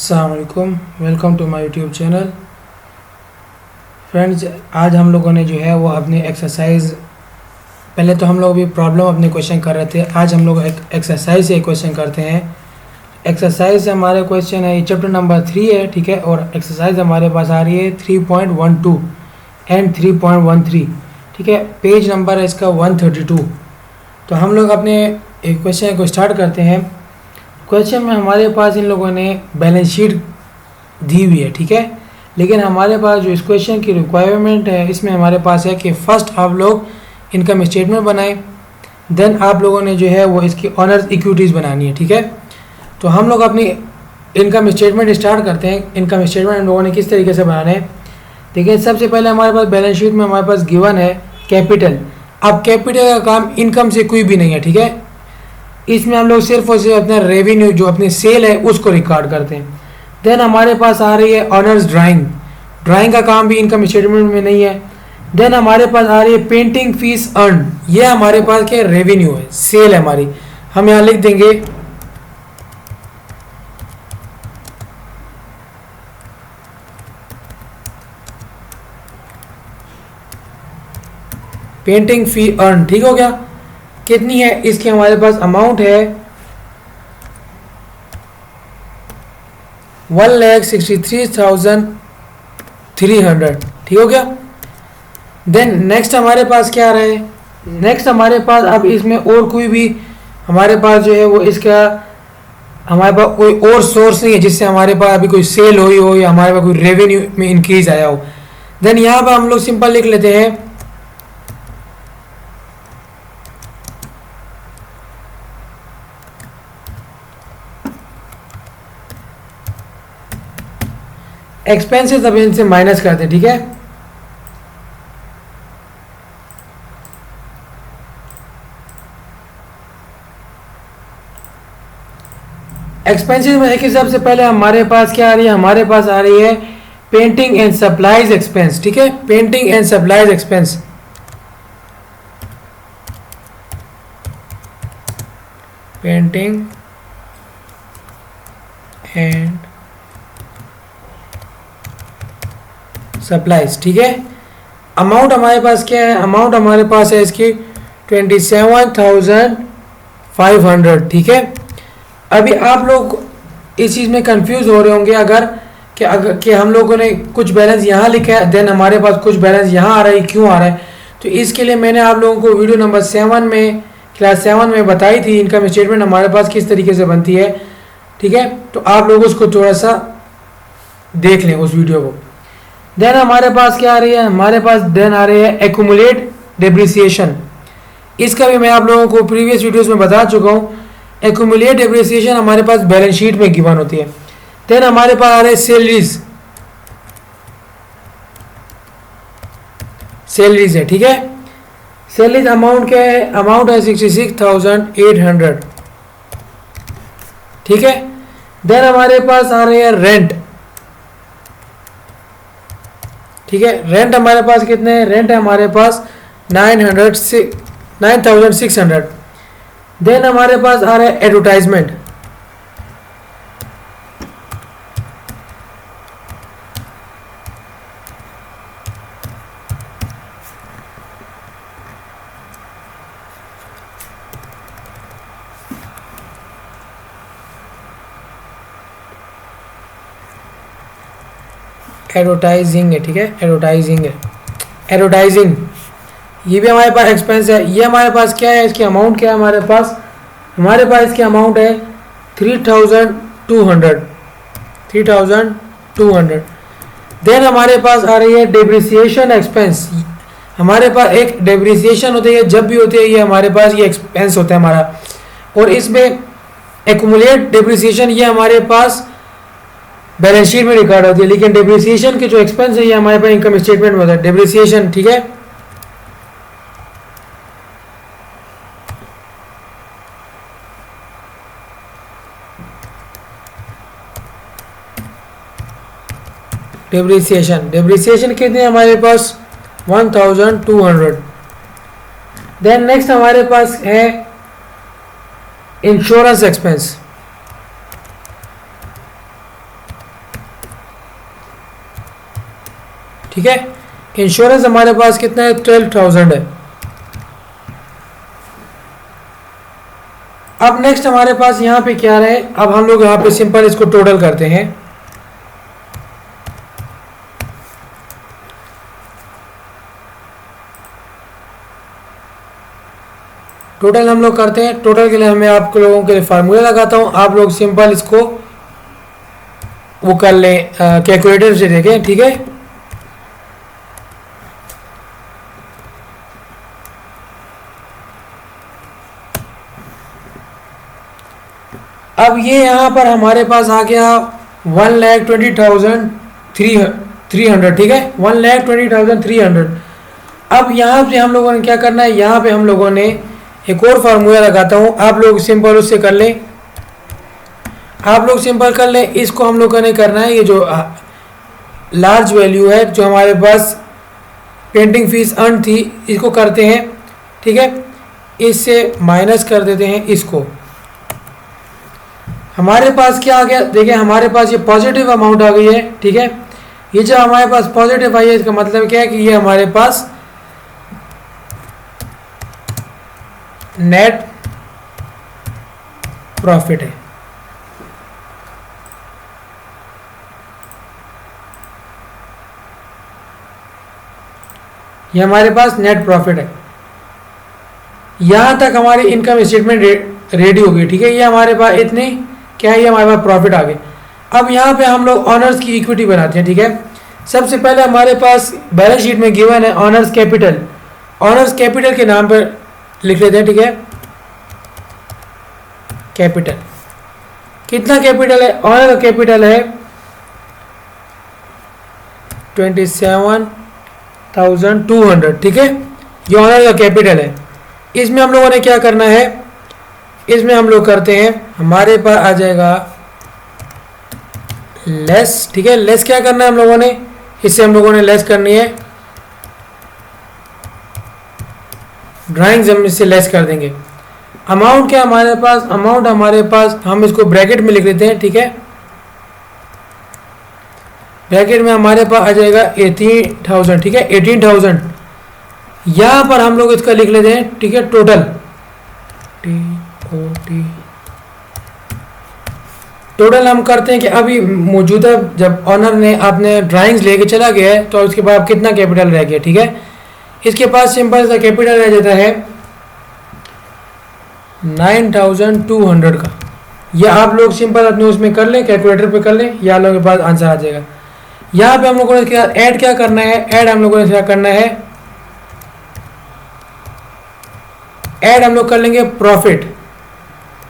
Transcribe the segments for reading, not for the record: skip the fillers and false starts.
अस्सलाम वालेकुम, welcome to my YouTube channel. Friends, आज हम लोगों ने जो है वो अपनी एक्सरसाइज, पहले तो हम लोग भी प्रॉब्लम अपने क्वेश्चन कर रहे थे, आज हम लोग एक एक्सरसाइज से क्वेश्चन करते हैं। एक्सरसाइज से हमारा क्वेश्चन है, चैप्टर नंबर 3 है, ठीक है, और एक्सरसाइज हमारे पास आ रही है 3.12 एंड 3.13, ठीक है। पेज नंबर है इसका 132। तो हम लोग अपने एक क्वेश्चन को स्टार्ट करते हैं। क्वेश्चन में हमारे पास इन लोगों ने बैलेंस शीट दी हुई है, ठीक है, लेकिन हमारे पास जो इस क्वेश्चन की रिक्वायरमेंट है इसमें हमारे पास है कि फ़र्स्ट आप लोग इनकम स्टेटमेंट बनाएं, देन आप लोगों ने जो है वो इसकी ऑनर्स इक्विटीज़ बनानी है, ठीक है। तो हम लोग अपनी इनकम स्टेटमेंट स्टार्ट करते हैं। इनकम स्टेटमेंट हम लोगों ने किस तरीके से बनाना है, देखिए। सबसे पहले हमारे पास बैलेंस शीट में हमारे पास गिवन है कैपिटल। अब कैपिटल का काम इनकम से कोई भी नहीं है, ठीक है। इसमें हम लोग सिर्फ और सिर्फ अपना रेवेन्यू जो अपनी सेल है उसको रिकॉर्ड करते हैं। देन हमारे पास आ रही है ऑनर्स ड्राइंग। ड्राइंग का काम भी इनकम स्टेटमेंट में नहीं है। देन हमारे पास आ रही है पेंटिंग फीस अर्न, ये हमारे पास क्या रेवेन्यू है, सेल है हमारी। हम यहाँ लिख देंगे पेंटिंग फी अर्न, ठीक हो गया। कितनी है इसकी हमारे पास अमाउंट है 1,63,300, ठीक हो गया। देन नेक्स्ट हमारे पास क्या आ रहा है, नेक्स्ट हमारे पास अब इसमें और कोई भी हमारे पास जो है वो इसका हमारे पास कोई और सोर्स नहीं है जिससे हमारे पास अभी कोई सेल हुई हो या हमारे पास कोई रेवेन्यू में इंक्रीज आया हो। देन यहाँ पर हम लोग सिंपल लिख लेते हैं एक्सपेंसेस, अब इनसे माइनस करते हैं, ठीक है। एक्सपेंसेस में देखिए, सबसे पहले हमारे पास क्या आ रही है, हमारे पास आ रही है पेंटिंग एंड सप्लाईज एक्सपेंस, ठीक है। Painting and supplies expense, painting and supplies, ठीक है। अमाउंट हमारे पास क्या है, अमाउंट हमारे पास है इसकी 27,500, ठीक है। अभी आप लोग इस चीज़ में कंफ्यूज हो रहे होंगे अगर कि हम लोगों ने कुछ बैलेंस यहाँ लिखा है, देन हमारे पास कुछ बैलेंस यहाँ आ रहा है, क्यों आ रहा है। तो इसके लिए मैंने आप लोगों को वीडियो नंबर 7 में, क्लास 7 में बताई थी इनकम स्टेटमेंट हमारे पास किस तरीके से बनती है, ठीक है। तो आप लोग उसको थोड़ा सा देख लें उस वीडियो को। देन हमारे पास क्या आ रही है, हमारे पास देन आ रही है एक्यूमुलेट डेप्रिसिएशन। इसका भी मैं आप लोगों को प्रीवियस वीडियोस में बता चुका हूँ। एक्यूमुलेट डेप्रिसिएशन हमारे पास बैलेंस शीट में गिवन होती है। देन हमारे पास आ रहे हैं सैलरीज, सैलरीज है, ठीक है। सैलरीज अमाउंट क्या है, अमाउंट है 66,800, ठीक है। देन हमारे पास आ रहे हैं रेंट, ठीक है। रेंट हमारे पास कितने हैं, रेंट है हमारे पास 9,600। देन हमारे पास आ रहा है एडवर्टाइजमेंट, एडवर्टाइजिंग है, ठीक है, एडवर्टाइजिंग है, एडवर्टाइजिंग ये भी हमारे पास एक्सपेंस है। ये हमारे पास क्या है, इसकी अमाउंट क्या है, हमारे पास इसकी अमाउंट है 3,200। देन हमारे पास आ रही है डेप्रिसिएशन एक्सपेंस। हमारे पास एक डेप्रिसिएशन होती है, जब भी होती है ये हमारे पास ये एक्सपेंस होता है हमारा, और इसमें एक्यूमुलेट डेप्रिसिएशन ये हमारे पास बैलेंस शीट में रिकॉर्ड होती है, लेकिन डेप्रिसिएशन के जो एक्सपेंस है ये हमारे पास इनकम स्टेटमेंट में होता है, डेप्रिसिएशन, ठीक है। डेप्रिसिएशन कितने हमारे पास 1,200। देन नेक्स्ट हमारे पास है इंश्योरेंस एक्सपेंस। ठीक है। इंश्योरेंस हमारे पास कितना है, 12,000 है। अब नेक्स्ट हमारे पास यहाँ पे क्या रहे, अब हम लोग यहाँ पे सिंपल इसको टोटल करते हैं। टोटल हम लोग करते हैं, टोटल के लिए हमें आप लोगों के लिए फार्मूला लगाता हूँ, आप लोग सिंपल इसको वो कर लें, कैलकुलेटर से देखें, ठीक है। अब ये यहाँ पर हमारे पास आ गया 1,20,300, ठीक है, 1,20,300। अब यहाँ पे हम लोगों ने क्या करना है, यहाँ पे हम लोगों ने एक और फार्मूला लगाता हूँ, आप लोग सिंपल उससे कर लें, आप लोग सिंपल कर लें। इसको हम लोगों ने करना है, ये जो लार्ज वैल्यू है जो हमारे पास पेंटिंग फीस अर्न थी, इसको करते हैं, ठीक है। इससे माइनस कर देते हैं इसको, हमारे पास क्या आ गया, देखिए हमारे पास ये पॉजिटिव अमाउंट आ गई है, ठीक है। ये जो हमारे पास पॉजिटिव आई है, इसका मतलब क्या है कि ये हमारे पास नेट प्रॉफिट है। ये हमारे पास नेट प्रॉफिट है। यहां तक हमारी इनकम स्टेटमेंट रेडी हो गई, ठीक है। ये हमारे पास इतनी क्या है, ये हमारे पास प्रॉफिट आ गए। अब यहाँ पे हम लोग ऑनर्स की इक्विटी बनाते हैं, ठीक है। सबसे पहले हमारे पास बैलेंस शीट में गिवन है ऑनर्स कैपिटल, ऑनर्स कैपिटल के नाम पर लिख लेते हैं, ठीक है। कैपिटल कितना कैपिटल है, ऑनर का कैपिटल है 27,200, ठीक है। ये ऑनर का कैपिटल है। इसमें हम लोगों ने क्या करना है, इसमें हम लोग करते हैं, हमारे पास आ जाएगा लेस, ठीक है। लेस क्या करना है हम लोगों ने, इससे हम लोगों ने लेस करनी है, ड्राइंग्स हम इससे लेस कर देंगे। अमाउंट क्या हमारे पास, अमाउंट हमारे पास हम इसको ब्रैकेट में लिख लेते हैं, ठीक है। ब्रैकेट में हमारे पास आ जाएगा 18,000, ठीक है, 18,000। यहाँ पर हम लोग इसका लिख लेते हैं, ठीक है, टोटल TOT। टोटल हम करते हैं कि अभी मौजूदा जब ऑनर ने आपने ड्राइंग्स लेके चला गया है तो उसके बाद कितना कैपिटल रह गया, ठीक है। इसके पास सिंपल सा कैपिटल रह जाता है 9,200 का। ये आप लोग सिंपल अपने उसमें कर लें, कैलकुलेटर पे कर लें, या लोगों के पास आंसर आ जाएगा। यहाँ पे हम लोगों ने क्या ऐड क्या करना है, ऐड हम लोगों ने क्या करना है, ऐड हम लोग कर लेंगे प्रॉफिट।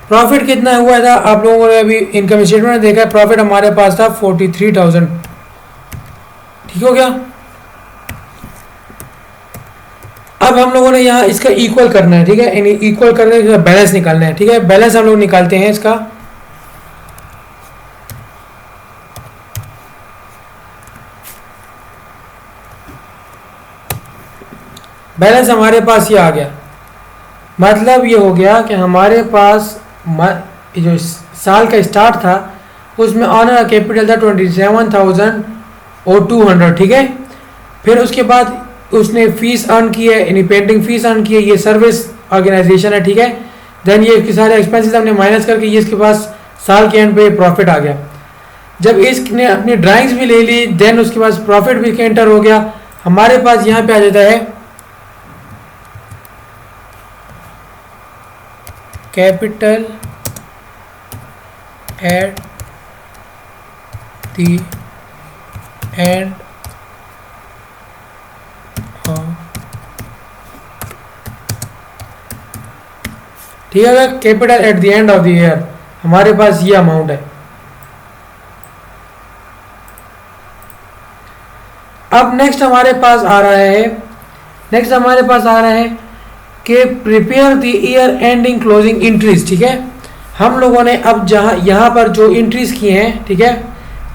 प्रॉफिट कितना हुआ था, आप लोगों ने अभी इनकम स्टेटमेंट में देखा है, प्रॉफिट हमारे पास था 43,000, ठीक हो गया। अब हम लोगों ने यहाँ इसका इक्वल करना है, ठीक है, यानी इक्वल करने के बैलेंस निकालना है, ठीक है। बैलेंस हम लोग निकालते हैं इसका, बैलेंस हमारे पास ये आ गया। मतलब ये हो गया कि हमारे पास जो साल का स्टार्ट था उसमें ऑनर कैपिटल था 27,200, ठीक है। फिर उसके बाद उसने फीस अर्न की है, यानी पेंटिंग फीस अर्न की है, ये सर्विस ऑर्गेनाइजेशन है, ठीक है। देन ये इसके सारे एक्सपेंसेस हमने माइनस करके ये इसके पास साल के एंड पे प्रॉफिट आ गया। जब इसने अपनी ड्राइंग्स भी ले ली, देन उसके पास प्रॉफिट भी एंटर हो गया, हमारे पास यहाँ पे आ जाता है कैपिटल एट द एंड ठीक है। Capital at the end of the year हमारे पास ये अमाउंट है। अब नेक्स्ट हमारे पास आ रहा है, नेक्स्ट हमारे पास आ रहा है कि prepare the year ending closing entries, ठीक है। हम लोगों ने अब जहाँ यहाँ पर जो एंट्रीज किए हैं, ठीक है,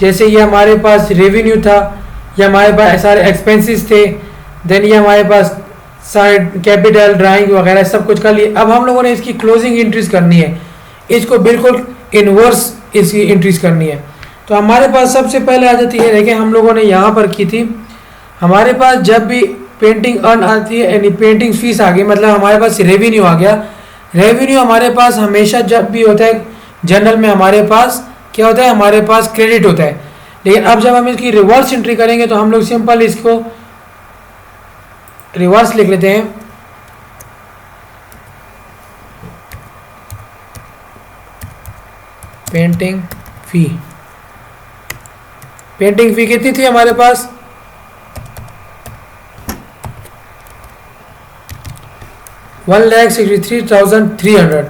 जैसे ये हमारे पास रेवेन्यू था, ये हमारे पास सारे एक्सपेंसेस थे, देन ये हमारे पास सारे कैपिटल ड्राइंग वगैरह सब कुछ कर लिए। अब हम लोगों ने इसकी क्लोजिंग एंट्रीज करनी है, इसको बिल्कुल इनवर्स इसकी एंट्रीज करनी है। तो हमारे पास सबसे पहले आ जाती है, देखिए हम लोगों ने यहाँ पर की थी, हमारे पास जब भी पेंटिंग अर्न आती है यानी पेंटिंग फीस आ गई, मतलब हमारे पास रेवेन्यू आ गया। रेवेन्यू हमारे पास हमेशा जब भी होता है जनरल में हमारे पास क्या होता है, हमारे पास क्रेडिट होता है। लेकिन अब जब हम इसकी रिवर्स एंट्री करेंगे तो हम लोग सिंपल इसको रिवर्स लिख लेते हैं। पेंटिंग फी, पेंटिंग फी कितनी थी हमारे पास, 1,63,300।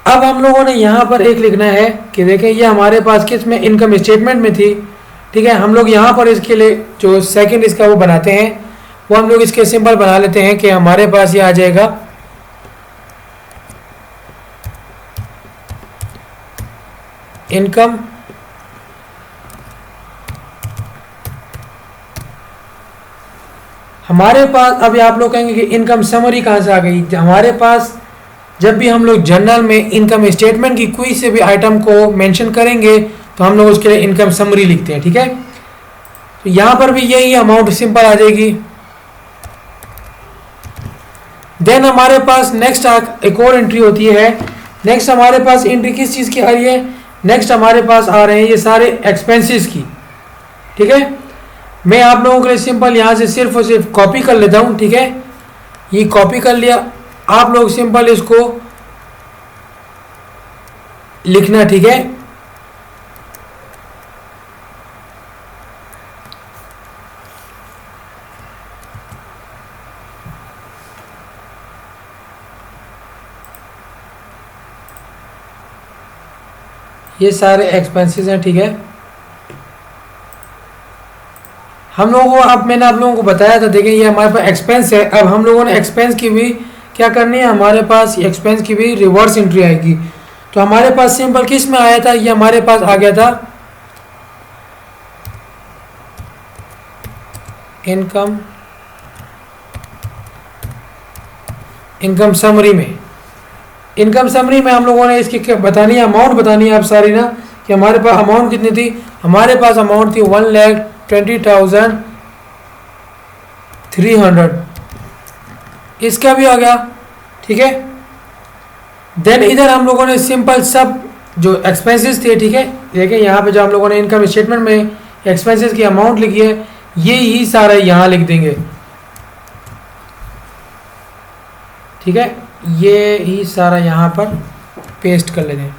अब हम लोगों ने यहाँ पर एक लिखना है कि देखें ये हमारे पास किस में, इनकम स्टेटमेंट में थी। ठीक है, हम लोग यहाँ पर इसके लिए जो सेकंड इसका वो बनाते हैं, वो हम लोग इसके सिंबल बना लेते हैं कि हमारे पास ये आ जाएगा इनकम हमारे पास। अभी आप लोग कहेंगे कि इनकम समरी कहाँ से आ गई। हमारे पास जब भी हम लोग जर्नल में इनकम स्टेटमेंट की कोई से भी आइटम को मेंशन करेंगे तो हम लोग उसके लिए इनकम समरी लिखते हैं। ठीक है, तो यहाँ पर भी यही अमाउंट सिंपल आ जाएगी। देन हमारे पास नेक्स्ट एक और एंट्री होती है। नेक्स्ट हमारे पास एंट्री किस चीज़ की आ रही है, नेक्स्ट हमारे पास आ रहे हैं ये सारे एक्सपेंसेस की। ठीक है, मैं आप लोगों के लिए सिंपल यहाँ से सिर्फ और सिर्फ कॉपी कर लेता हूँ। ठीक है, ये कॉपी कर लिया, आप लोग सिंपल इसको लिखना। ठीक है, ये सारे एक्सपेंसेस हैं। ठीक है, हम लोगों को, अब मैंने आप लोगों को बताया था, देखें ये हमारे पास एक्सपेंस है। अब हम लोगों ने एक्सपेंस की भी क्या करनी है, हमारे पास एक्सपेंस की भी रिवर्स एंट्री आएगी। तो हमारे पास सिंपल किस में आया था, ये हमारे पास आ गया था इनकम समरी में। इनकम समरी में हम लोगों ने इसकी क्या बतानी है, अमाउंट बतानी है आप सारी ना, कि हमारे पास अमाउंट कितनी थी। हमारे पास अमाउंट थी 1,20,300, इसका भी आ गया। ठीक है, देन इधर हम लोगों ने सिंपल सब जो एक्सपेंसेस थे, ठीक है, देखिए यहाँ पे जो हम लोगों ने इनकम स्टेटमेंट में एक्सपेंसेस की अमाउंट लिखी है, ये ही सारा यहाँ लिख देंगे। ठीक है, ये ही सारा यहाँ पर पेस्ट कर लेते हैं।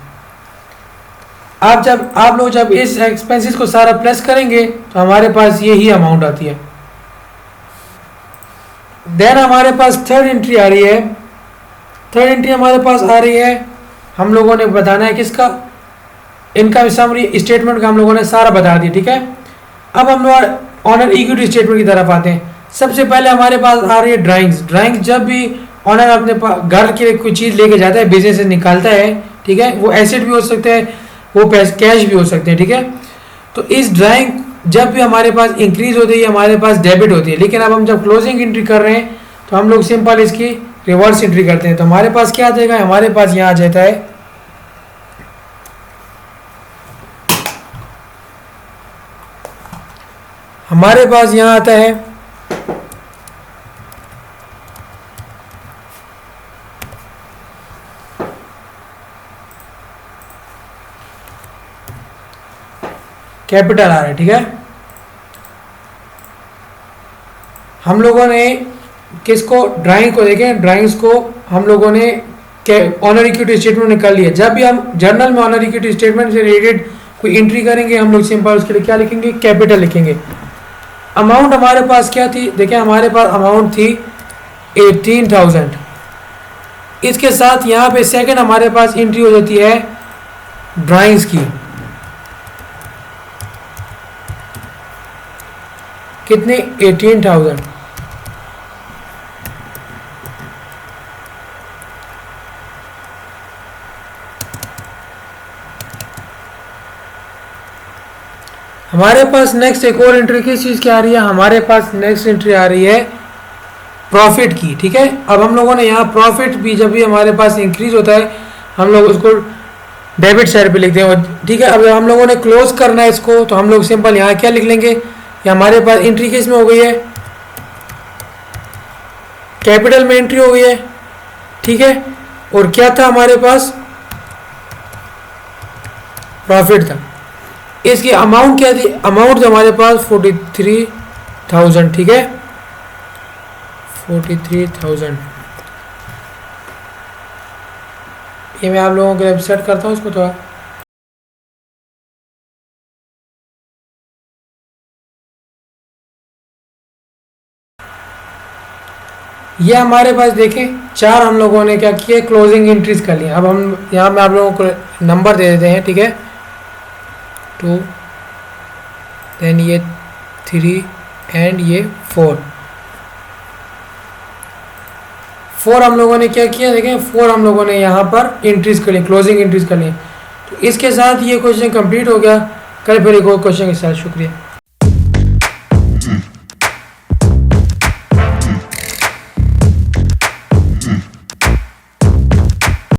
आप लोग जब इस एक्सपेंसेस को सारा प्लस करेंगे तो हमारे पास ये ही अमाउंट आती है। देन हमारे पास थर्ड एंट्री आ रही है। थर्ड एंट्री हमारे पास आ रही है, हम लोगों ने बताना है किसका, इनकम समरी स्टेटमेंट का हम लोगों ने सारा बता दिया। ठीक है, अब हम लोग ऑनर इक्विटी स्टेटमेंट की तरफ आते हैं। सबसे पहले हमारे पास आ रही है ड्राइंग्स। ड्राइंग जब भी ऑनर अपने घर के लिए कोई चीज़ लेके जाता है, बिजनेस से निकालता है, ठीक है, वो एसेट भी हो सकते हैं, वो कैश भी हो सकते हैं। ठीक है, तो इस ड्राइंग जब भी हमारे पास इंक्रीज होती है हमारे पास डेबिट होती है। लेकिन अब हम जब क्लोजिंग एंट्री कर रहे हैं तो हम लोग सिंपल इसकी रिवर्स एंट्री करते हैं। तो हमारे पास क्या आ जाएगा, हमारे पास यहाँ आ जाता है हमारे पास यहाँ आता है कैपिटल आ रहा है। ठीक है, हम लोगों ने किसको, ड्राइंग को देखें, ड्राइंग्स को हम लोगों ने ऑनर इक्विटी स्टेटमेंट निकाल लिया। जब भी हम जर्नल में ऑनर इक्विटी स्टेटमेंट से रिलेटेड कोई एंट्री करेंगे हम लोग सिंपल उसके लिए क्या लिखेंगे, कैपिटल लिखेंगे। अमाउंट हमारे पास क्या थी, देखें हमारे पास अमाउंट थी 18,000। इसके साथ यहाँ पे सेकंड हमारे पास एंट्री हो जाती है ड्राइंग्स की, कितने, 18,000। हमारे पास नेक्स्ट एक और एंट्री किस चीज़ की आ रही है, हमारे पास नेक्स्ट एंट्री आ रही है प्रॉफिट की। ठीक है, अब हम लोगों ने यहाँ प्रॉफिट भी जब भी हमारे पास इंक्रीज होता है हम लोग उसको डेबिट साइड पे लिखते हैं। ठीक है, अब हम लोगों ने क्लोज करना है इसको तो हम लोग सिंपल यहाँ क्या लिख लेंगे, ये हमारे पास एंट्री किस में हो गई है, कैपिटल में एंट्री हो गई है, ठीक है। और क्या था हमारे पास, प्रॉफिट था। इसकी अमाउंट क्या थी, अमाउंट था हमारे पास 43,000, ठीक है, 43,000। ये मैं आप लोगों के लिए सेट करता हूँ इसको थोड़ा। ये हमारे पास देखें 4 हम लोगों ने क्या किया, क्लोजिंग एंट्रीज कर लिया। अब हम यहाँ में आप लोगों को नंबर दे देते हैं, ठीक है, 2, देन ये 3 एंड ये 4 हम लोगों ने क्या किया, देखें 4 हम लोगों ने यहाँ पर एंट्रीज कर ली, क्लोजिंग एंट्रीज कर ली। तो इसके साथ ये क्वेश्चन कंप्लीट हो गया। कल फिर एक और क्वेश्चन के साथ, शुक्रिया।